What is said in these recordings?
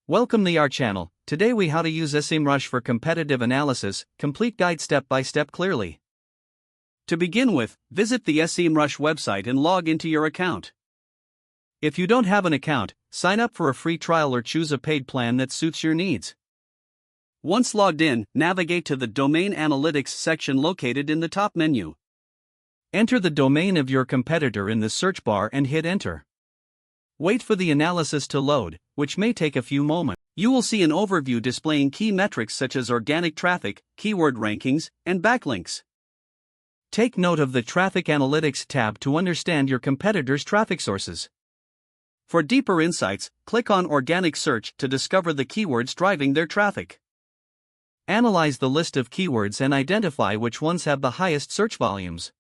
Welcome to our channel. Today we how to use SEMrush for competitive analysis, complete guide step by step clearly. To begin with, visit the SEMrush website and log into your account. If you don't have an account, sign up for a free trial or choose a paid plan that suits your needs. Once logged in, navigate to the Domain Analytics section located in the top menu. Enter the domain of your competitor in the search bar and hit enter. Wait for the analysis to load, which may take a few moments. You will see an overview displaying key metrics such as organic traffic, keyword rankings, and backlinks. Take note of the Traffic Analytics tab to understand your competitors' traffic sources. For deeper insights, click on Organic Search to discover the keywords driving their traffic. Analyze the list of keywords and identify which ones have the highest search volumes.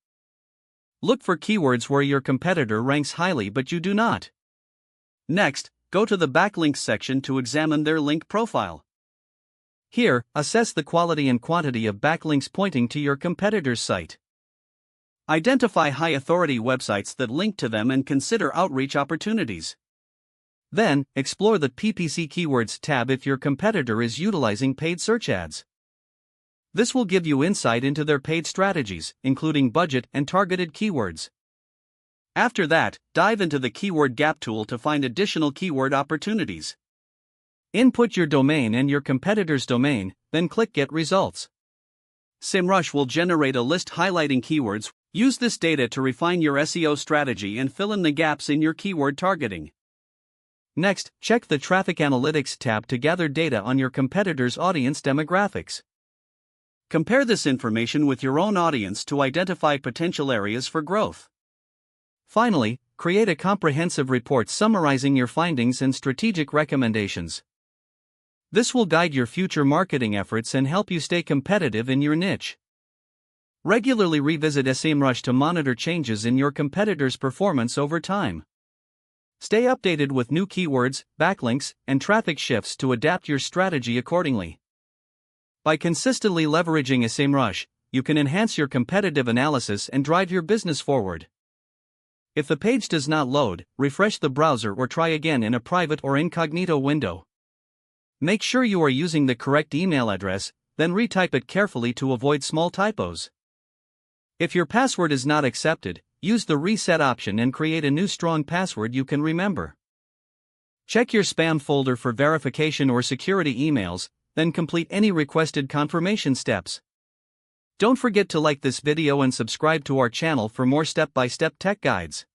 Look for keywords where your competitor ranks highly but you do not. Next, go to the Backlinks section to examine their link profile. Here, assess the quality and quantity of backlinks pointing to your competitor's site. Identify high-authority websites that link to them and consider outreach opportunities. Then, explore the PPC Keywords tab if your competitor is utilizing paid search ads. This will give you insight into their paid strategies, including budget and targeted keywords. After that, dive into the Keyword Gap tool to find additional keyword opportunities. Input your domain and your competitor's domain, then click Get Results. SEMrush will generate a list highlighting keywords. Use this data to refine your SEO strategy and fill in the gaps in your keyword targeting. Next, check the Traffic Analytics tab to gather data on your competitor's audience demographics. Compare this information with your own audience to identify potential areas for growth. Finally, create a comprehensive report summarizing your findings and strategic recommendations. This will guide your future marketing efforts and help you stay competitive in your niche. Regularly revisit SEMrush to monitor changes in your competitor's performance over time. Stay updated with new keywords, backlinks, and traffic shifts to adapt your strategy accordingly. By consistently leveraging SEMrush, you can enhance your competitive analysis and drive your business forward. If the page does not load, refresh the browser or try again in a private or incognito window. Make sure you are using the correct email address, then retype it carefully to avoid small typos. If your password is not accepted, use the reset option and create a new strong password you can remember. Check your spam folder for verification or security emails, then complete any requested confirmation steps. Don't forget to like this video and subscribe to our channel for more step-by-step tech guides.